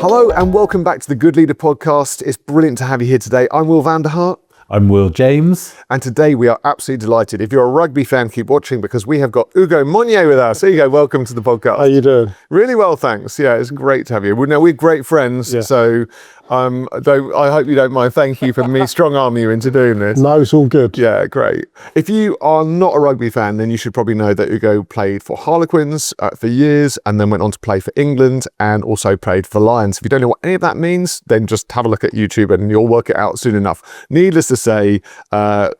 Hello and welcome back to the Good Leader podcast. It's brilliant to have you here today. I'm Will van der Hart. I'm Will James. And today we are absolutely delighted. If you're a rugby fan, keep watching because we have got Ugo Monye with us. There you go. Welcome to the podcast. How you doing? Really well, thanks. Yeah, it's great to have you. We're great friends, Yeah. So though I hope you don't mind. Thank you for me strong-arming you into doing this. No, it's all good. Yeah, great. If you are not a rugby fan, then you should probably know that Ugo played for Harlequins for years and then went on to play for England and also played for Lions. If you don't know what any of that means, then just have a look at YouTube and you'll work it out soon enough. Needless to say,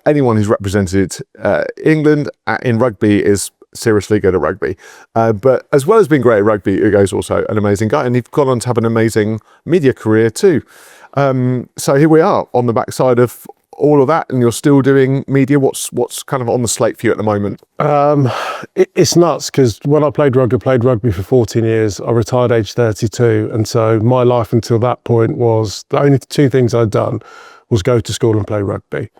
anyone who's represented England in rugby is seriously good at rugby. But as well as being great at rugby, Ugo's also an amazing guy and he's gone on to have an amazing media career too. So here we are on the backside of all of that and you're still doing media. What's kind of on the slate for you at the moment? It's nuts because when I played rugby for 14 years. I retired age 32. And so my life until that point was the only two things I'd done was go to school and play rugby.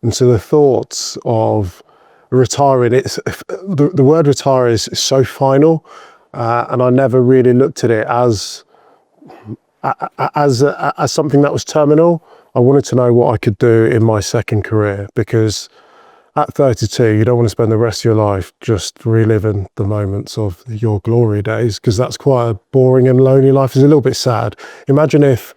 And so the thoughts of retiring, the word retire is so final, and I never really looked at it as something that was terminal. I wanted to know what I could do in my second career because at 32, you don't want to spend the rest of your life just reliving the moments of your glory days because that's quite a boring and lonely life. It's a little bit sad. Imagine if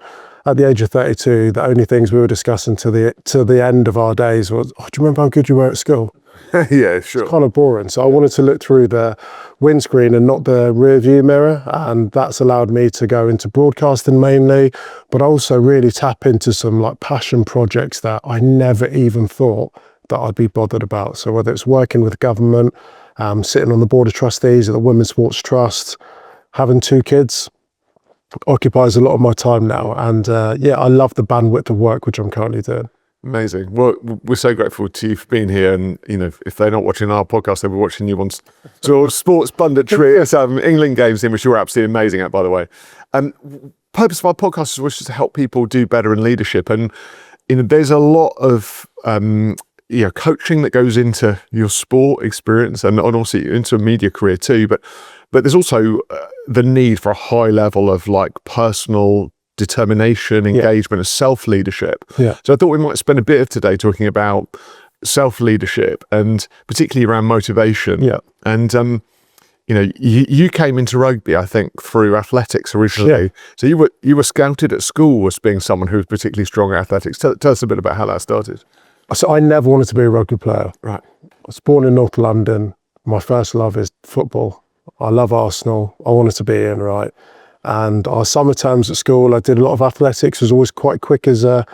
at the age of 32, the only things we were discussing to the end of our days was, do you remember how good you were at school? Yeah, sure. It's kind of boring. So I wanted to look through the windscreen and not the rear view mirror. And that's allowed me to go into broadcasting mainly, but also really tap into some like passion projects that I never even thought that I'd be bothered about. So whether it's working with government, sitting on the board of trustees at the Women's Sports Trust, having 2 kids, occupies a lot of my time now. And I love the bandwidth of work which I'm currently doing. Amazing. Well, we're so grateful to you for being here. And, you know, if they're not watching our podcast, they'll be watching you on sort of sports punditry, some England games in which you're absolutely amazing at, by the way. Purpose of our podcast is just to help people do better in leadership. And, you know, there's a lot of, coaching that goes into your sport experience and also into a media career too. But there's also the need for a high level of like personal determination, engagement, and self-leadership. Yeah. So I thought we might spend a bit of today talking about self-leadership and particularly around motivation. Yeah. And you came into rugby, I think, through athletics originally. Yeah. So you were scouted at school as being someone who was particularly strong at athletics. Tell us a bit about how that started. So I never wanted to be a rugby player. Right. I was born in North London. My first love is football. I love Arsenal. I wanted to be in, right? And our summer terms at school, I did a lot of athletics, was always quite quick was a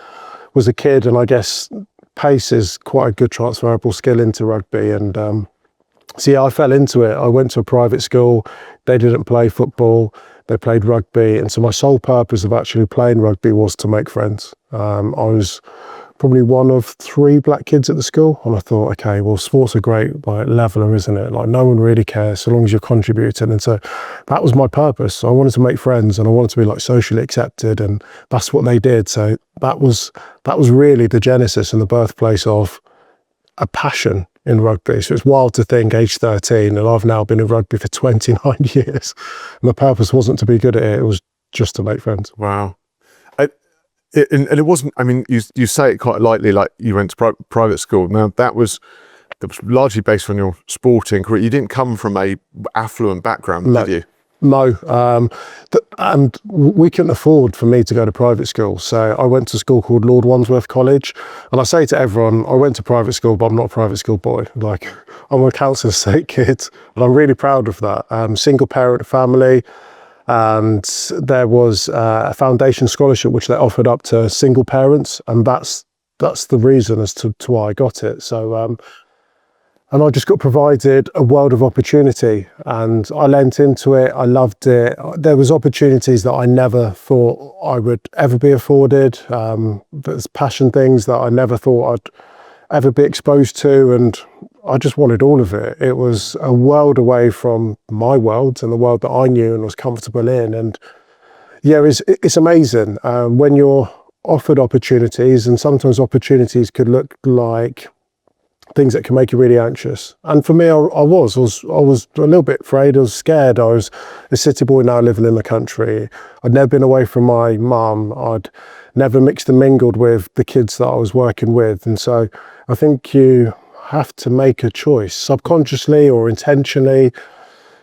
kid. And I guess pace is quite a good transferable skill into rugby. And I fell into it. I went to a private school. They didn't play football. They played rugby. And so my sole purpose of actually playing rugby was to make friends. I was probably one of 3 black kids at the school. And I thought, okay, well, sport's a great like leveler, isn't it? Like no one really cares so long as you're contributing. And so that was my purpose. So I wanted to make friends and I wanted to be like socially accepted. And that's what they did. So that was really the genesis and the birthplace of a passion in rugby. So it's wild to think age 13 and I've now been in rugby for 29 years. And the purpose wasn't to be good at it. It was just to make friends. Wow. And it wasn't, I mean, you say it quite lightly, like you went to private school. Now that was largely based on your sporting career. You didn't come from a affluent background, did you? No, and we couldn't afford for me to go to private school. So I went to a school called Lord Wandsworth College. And I say to everyone, I went to private school, but I'm not a private school boy. Like I'm a council estate kid and I'm really proud of that. Single parent family. And there was a foundation scholarship which they offered up to single parents, and that's the reason as to why I got it. So, and I just got provided a world of opportunity, and I lent into it. I loved it. There was opportunities that I never thought I would ever be afforded. There's passion things that I never thought I'd ever be exposed to, and I just wanted all of it. It was a world away from my world and the world that I knew and was comfortable in. And yeah, it's amazing when you're offered opportunities, and sometimes opportunities could look like things that can make you really anxious. And for me, I was a little bit afraid. I was scared. I was a city boy now living in the country. I'd never been away from my mum. I'd never mixed and mingled with the kids that I was working with. And so I think you have to make a choice, subconsciously or intentionally.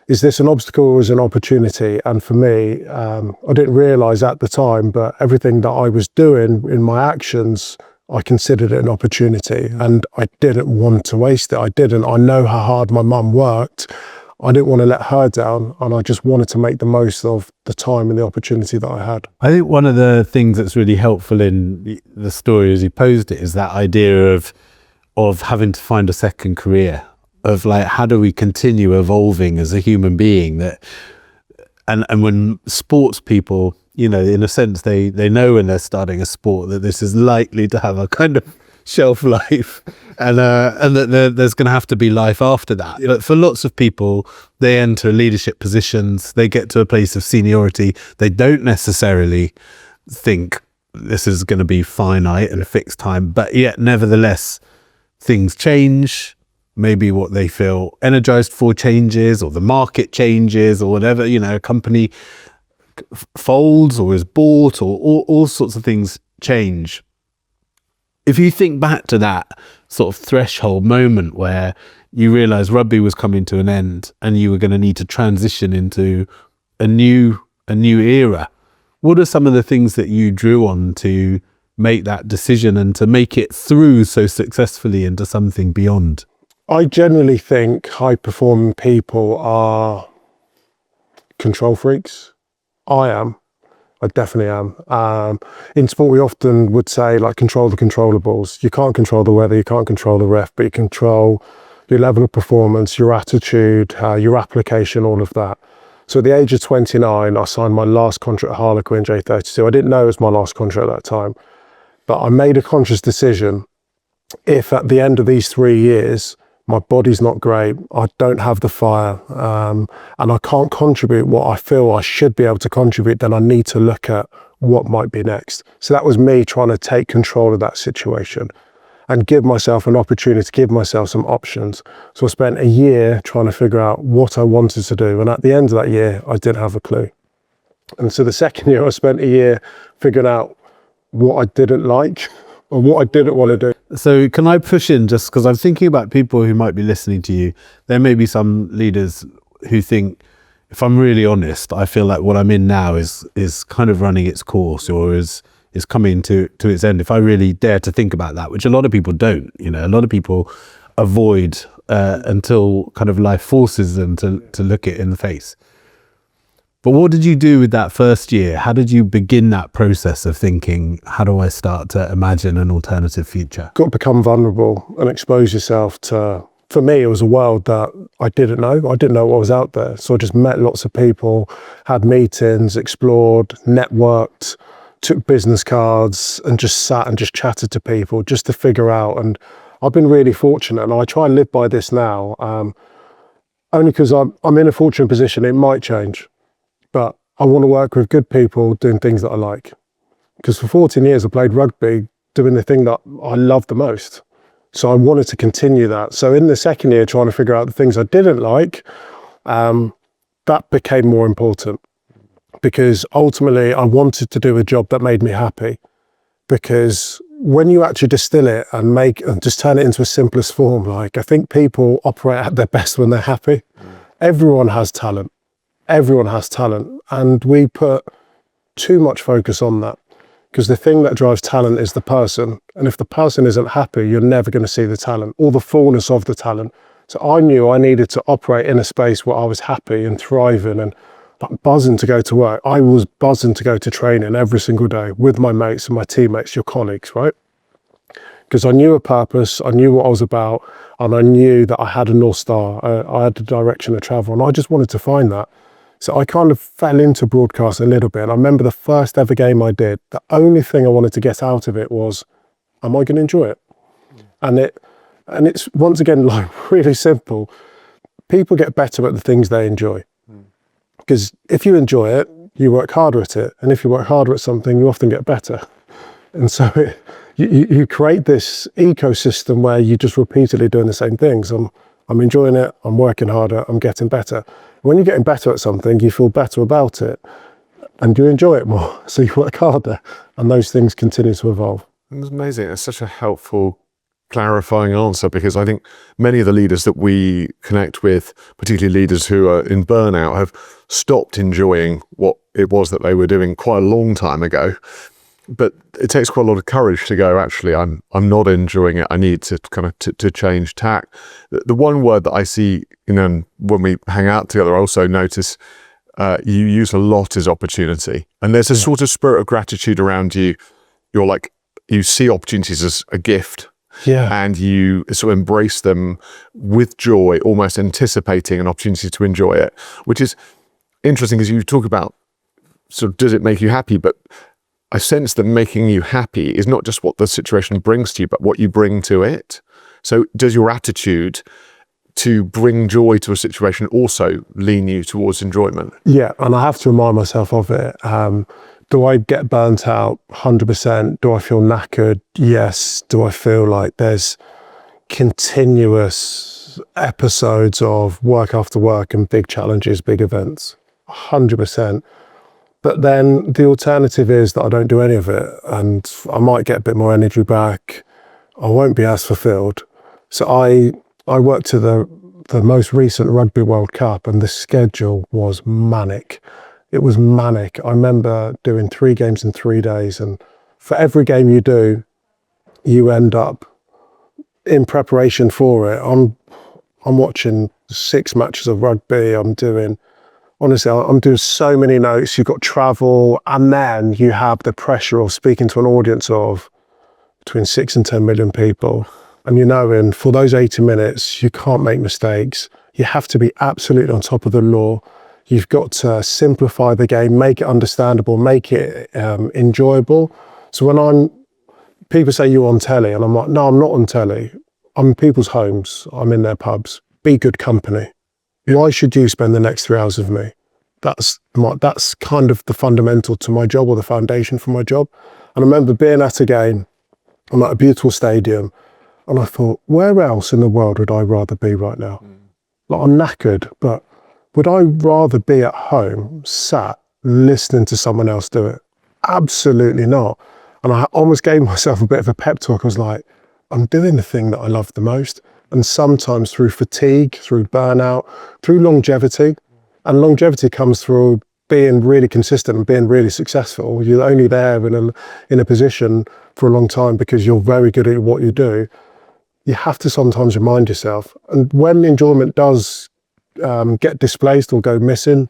Is this an obstacle or is it an opportunity? And for me, I didn't realise at the time, but everything that I was doing in my actions, I considered it an opportunity, and I didn't want to waste it. I know how hard my mum worked. I didn't want to let her down, and I just wanted to make the most of the time and the opportunity that I had. I think one of the things that's really helpful in the story as you posed it is that idea of having to find a second career, of like, how do we continue evolving as a human being? And when sports people, you know, in a sense, they know when they're starting a sport that this is likely to have a kind of shelf life, and that there's going to have to be life after that. But for lots of people, they enter leadership positions, they get to a place of seniority, they don't necessarily think this is going to be finite and a fixed time, but yet nevertheless, things change. Maybe what they feel energized for changes, or the market changes, or whatever, you know, a company folds or is bought, or all sorts of things change. If you think back to that sort of threshold moment where you realize rugby was coming to an end and you were going to need to transition into a new era, what are some of the things that you drew on to make that decision and to make it through so successfully into something beyond? I generally think high-performing people are control freaks. I am. I definitely am. In sport, we often would say, like, control the controllables. You can't control the weather, you can't control the ref, but you control your level of performance, your attitude, your application, all of that. So at the age of 29, I signed my last contract at Harlequin J32. I didn't know it was my last contract at that time, but I made a conscious decision. If at the end of these 3 years, my body's not great, I don't have the fire, and I can't contribute what I feel I should be able to contribute, then I need to look at what might be next. So that was me trying to take control of that situation and give myself an opportunity, give myself some options. So I spent a year trying to figure out what I wanted to do. And at the end of that year, I didn't have a clue. And so the second year, I spent a year figuring out what I didn't like or what I didn't want to do. So can I push in, just because I'm thinking about people who might be listening to you. There may be some leaders who think, if I'm really honest, I feel like what I'm in now is kind of running its course, or is coming to its end. If I really dare to think about that, which a lot of people don't, you know, a lot of people avoid until kind of life forces them to look it in the face. But what did you do with that first year? How did you begin that process of thinking, how do I start to imagine an alternative future? Got to become vulnerable and expose yourself to, for me, it was a world that I didn't know. I didn't know what was out there. So I just met lots of people, had meetings, explored, networked, took business cards, and just sat and just chatted to people just to figure out. And I've been really fortunate, and I try and live by this now, only because I'm in a fortunate position. It might change, but I want to work with good people doing things that I like. Because for 14 years I played rugby doing the thing that I love the most. So I wanted to continue that. So in the second year, trying to figure out the things I didn't like, that became more important, because ultimately I wanted to do a job that made me happy. Because when you actually distill it and just turn it into a simplest form, like, I think people operate at their best when they're happy. Everyone has talent. Everyone has talent, and we put too much focus on that, because the thing that drives talent is the person, and if the person isn't happy, you're never going to see the talent or the fullness of the talent. So I knew I needed to operate in a space where I was happy and thriving and like buzzing to go to work. I was buzzing to go to training every single day with my mates and my teammates, your colleagues, right? Because I knew a purpose, I knew what I was about, and I knew that I had a North Star, I had a direction to travel, and I just wanted to find that. So I kind of fell into broadcast a little bit. And I remember the first ever game I did, the only thing I wanted to get out of it was, am I going to enjoy it? And it's once again, like, really simple. People get better at the things they enjoy. Because if you enjoy it, you work harder at it. And if you work harder at something, you often get better. And so you create this ecosystem where you're just repeatedly doing the same things. I'm enjoying it, I'm working harder, I'm getting better. When you're getting better at something, you feel better about it and you enjoy it more. So you work harder and those things continue to evolve. It's amazing. It's such a helpful, clarifying answer, because I think many of the leaders that we connect with, particularly leaders who are in burnout, have stopped enjoying what it was that they were doing quite a long time ago. But it takes quite a lot of courage to go, actually, I'm not enjoying it. I need to kind of to change tack. The one word that I see, when we hang out together, I also notice you use a lot is opportunity. And there's a sort of spirit of gratitude around you. You're like, you see opportunities as a gift. Yeah. And you sort of embrace them with joy, almost anticipating an opportunity to enjoy it, which is interesting because you talk about sort of, does it make you happy? But I sense that making you happy is not just what the situation brings to you, but what you bring to it. So does your attitude to bring joy to a situation also lean you towards enjoyment? Yeah, and I have to remind myself of it. Do I get burnt out? 100%. Do I feel knackered? Yes. Do I feel like there's continuous episodes of work after work and big challenges, big events? 100%. But then the alternative is that I don't do any of it and I might get a bit more energy back. I won't be as fulfilled. So I worked to the most recent Rugby World Cup and the schedule was manic. It was manic. I remember doing 3 games in 3 days, and for every game you do, you end up in preparation for it. I'm watching 6 matches of rugby. I'm doing so many notes. You've got travel, and then you have the pressure of speaking to an audience of between 6 and 10 million people. And for those 80 minutes, you can't make mistakes. You have to be absolutely on top of the law. You've got to simplify the game, make it understandable, make it enjoyable. So when people say you're on telly, and I'm like, no, I'm not on telly. I'm in people's homes. I'm in their pubs. Be good company. Why should you spend the next 3 hours with me? That's kind of the fundamental to my job, or the foundation for my job. And I remember being at a game, I'm at a beautiful stadium, and I thought, where else in the world would I rather be right now? Like, I'm knackered, but would I rather be at home, sat, listening to someone else do it? Absolutely not. And I almost gave myself a bit of a pep talk. I was like, I'm doing the thing that I love the most. And sometimes through fatigue, through burnout, through longevity, and longevity comes through being really consistent and being really successful. You're only there in a position for a long time because you're very good at what you do. You have to sometimes remind yourself. And when enjoyment does get displaced or go missing,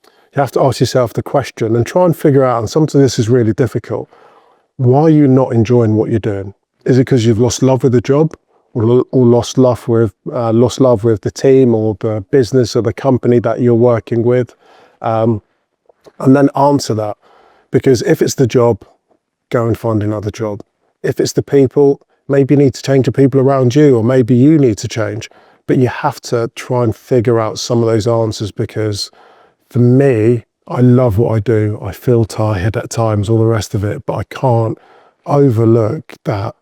you have to ask yourself the question and try and figure out, and sometimes this is really difficult, why are you not enjoying what you're doing? Is it because you've lost love with the job, or lost love with the team or the business or the company that you're working with? And then answer that. Because if it's the job, go and find another job. If it's the people, maybe you need to change the people around you, or maybe you need to change. But you have to try and figure out some of those answers, because for me, I love what I do. I feel tired at times, all the rest of it, but I can't overlook that,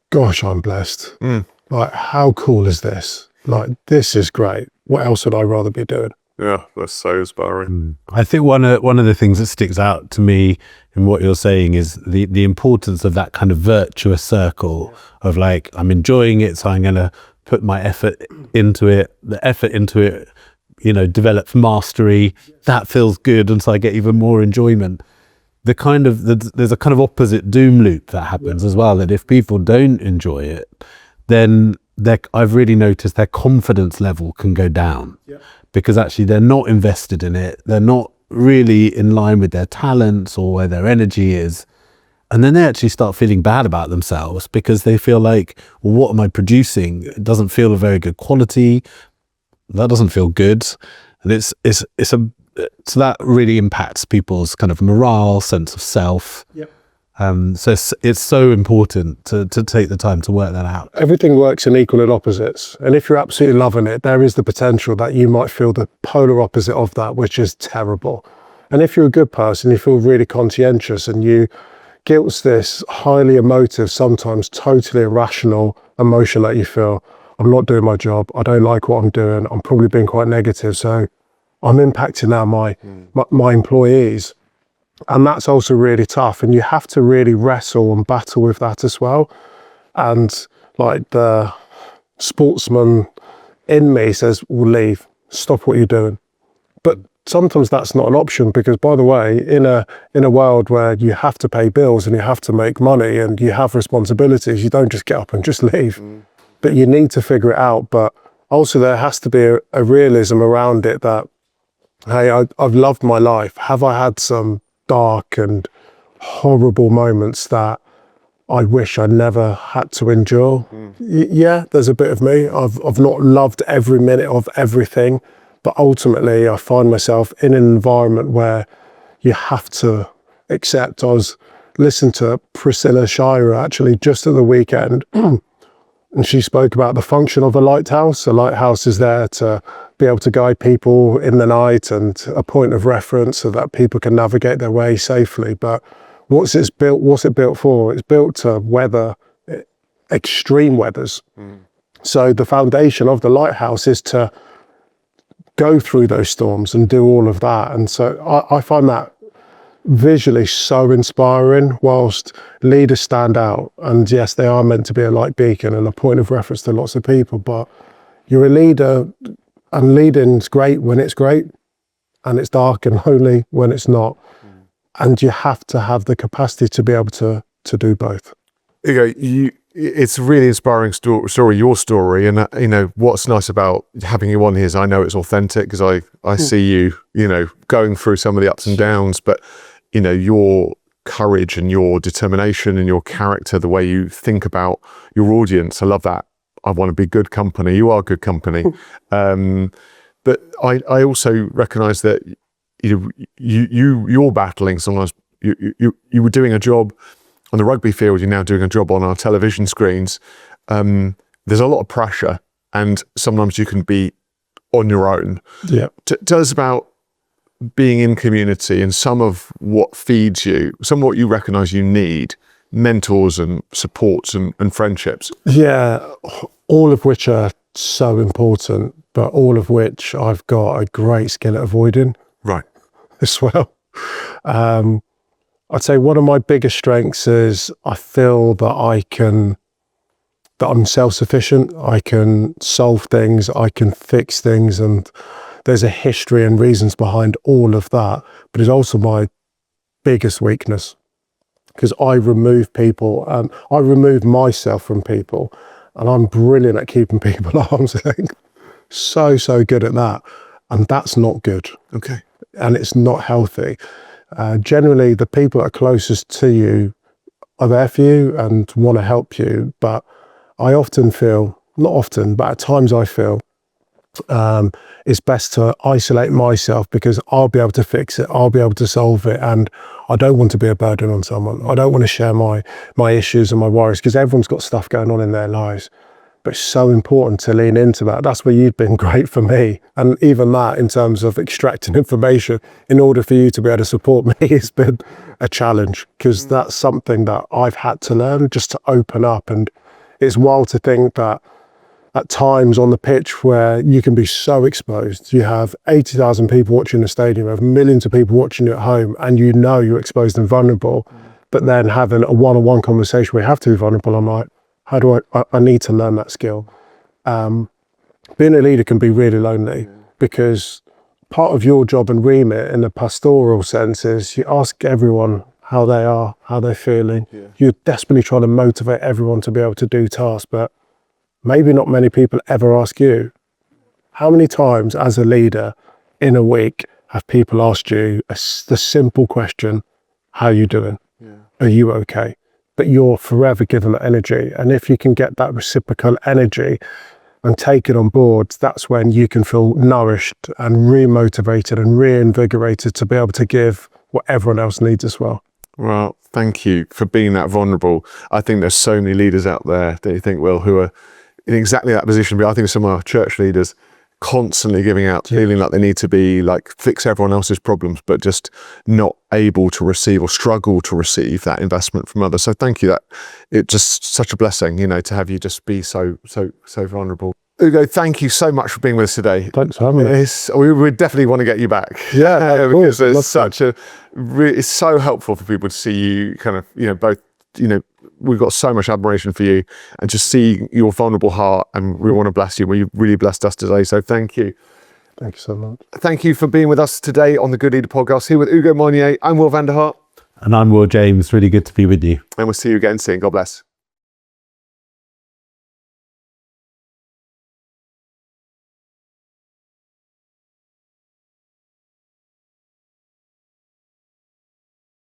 gosh, I'm blessed. Like, how cool is this? Like, this is great. What else would I rather be doing? Yeah, that's so inspiring. I think one of the things that sticks out to me in what you're saying is the importance of that kind of virtuous circle of, like, I'm enjoying it, so I'm going to put my effort into it. The effort into it, develops mastery. That feels good, and so I get even more enjoyment. There's a kind of opposite doom loop that happens as well, that if people don't enjoy it, then I've really noticed their confidence level can go down, because actually they're not invested in it. They're not really in line with their talents or where their energy is. And then they actually start feeling bad about themselves, because they feel like, well, what am I producing? It doesn't feel of very good quality. That doesn't feel good. And so that really impacts people's kind of morale, sense of self. So it's so important to take the time to work that out. Everything works in equal and opposites. And if you're absolutely loving it, there is the potential that you might feel the polar opposite of that, which is terrible. And if you're a good person, you feel really conscientious and you Guilt's this highly emotive, sometimes totally irrational emotion that you feel. I'm not doing my job. I don't like what I'm doing. I'm probably being quite negative. So I'm impacting now my employees. And that's also really tough. And you have to really wrestle and battle with that as well. And like the sportsman in me says, well, leave, stop what you're doing. But sometimes that's not an option, because, by the way, in a world where you have to pay bills and you have to make money and you have responsibilities, you don't just get up and just leave. But you need to figure it out. But also there has to be a realism around it that, hey, I've loved my life. Have I had some dark and horrible moments that I wish I never had to endure? Yeah, there's a bit of me. I've not loved every minute of everything, but ultimately I find myself in an environment where you have to accept. I was listening to Priscilla Shira actually just at the weekend, and she spoke about the function of a lighthouse. A lighthouse is there to be able to guide people in the night and a point of reference so that people can navigate their way safely. But what's it built for? It's built to weather extreme weathers. So the foundation of the lighthouse is to go through those storms and do all of that. And so I find that visually so inspiring, whilst leaders stand out. And yes, they are meant to be a light beacon and a point of reference to lots of people, but you're a leader, and leading's great when it's great, and it's dark and lonely when it's not. And you have to have the capacity to be able to do both. Ugo, it's a really inspiring story, your story. And, you know, what's nice about having you on here is I know it's authentic, because I see you, you know, going through some of the ups and downs, but, you know, your courage and your determination and your character, the way you think about your audience, I love that. I want to be good company. You are good company. But I also recognize that, you know, you're battling sometimes. You were doing a job on the rugby field, you're now doing a job on our television screens. There's a lot of pressure, and sometimes you can be on your own. Yeah. Tell us about being in community and some of what feeds you, some of what you recognise you need, mentors and supports and friendships. Yeah, all of which are so important, but all of which I've got a great skill at avoiding. Right. As well. I'd say one of my biggest strengths is I feel that I'm self-sufficient. I can solve things, I can fix things, and there's a history and reasons behind all of that. But it's also my biggest weakness, because I remove people, I remove myself from people, and I'm brilliant at keeping people at arm's length. So good at that. And that's not good. Okay. And it's not healthy. Generally, the people that are closest to you are there for you and want to help you. But I often feel, not often, but at times I feel it's best to isolate myself, because I'll be able to fix it. I'll be able to solve it. And I don't want to be a burden on someone. I don't want to share my issues and my worries, because everyone's got stuff going on in their lives. But it's so important to lean into that. That's where you've been great for me. And even that, in terms of extracting information in order for you to be able to support me, has been a challenge, because that's something that I've had to learn, just to open up. And it's wild to think that at times on the pitch where you can be so exposed, you have 80,000 people watching the stadium, you have millions of people watching you at home, and you know you're exposed and vulnerable. But then having a one-on-one conversation where you have to be vulnerable, I'm like, how do I need to learn that skill. Being a leader can be really lonely, because part of your job and remit in the pastoral sense is you ask everyone how they are, how they're feeling. Yeah. You're desperately trying to motivate everyone to be able to do tasks, but maybe not many people ever ask you. How many times as a leader in a week have people asked you the simple question, how are you doing? Yeah. Are you okay? But you're forever given that energy. And if you can get that reciprocal energy and take it on board, that's when you can feel nourished and re-motivated and reinvigorated to be able to give what everyone else needs as well. Well, thank you for being that vulnerable. I think there's so many leaders out there that you think, well, who are in exactly that position. But I think some of our church leaders, constantly giving out, feeling like they need to be like fix everyone else's problems, but just not able to receive or struggle to receive that investment from others. So thank you. That it's just such a blessing, you know, to have you just be so vulnerable. Ugo, thank you so much for being with us today. Thanks for having me. We would definitely want to get you back. Yeah, of because course. it's so helpful for people to see you kind of, you know, both, you know, we've got so much admiration for you and just see your vulnerable heart, and we want to bless you. You've really blessed us today. So thank you. Thank you so much. Thank you for being with us today on the Good Leader podcast here with Ugo Monye. I'm Will Vanderhart. And I'm Will James. Really good to be with you. And we'll see you again soon. God bless.